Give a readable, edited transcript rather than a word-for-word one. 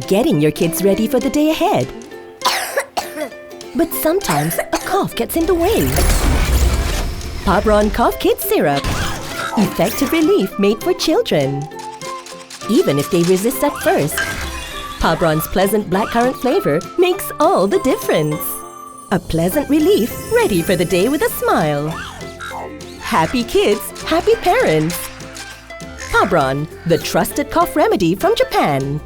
getting your kids ready for the day ahead. But sometimes a cough gets in the way. Pabron Cough Kid Syrup. Effective relief made for children. Even if they resist at first, Pabron's pleasant blackcurrant flavor makes all the difference. A pleasant relief ready for the day with a smile. Happy kids, happy parents. Pabron, the trusted cough remedy from Japan.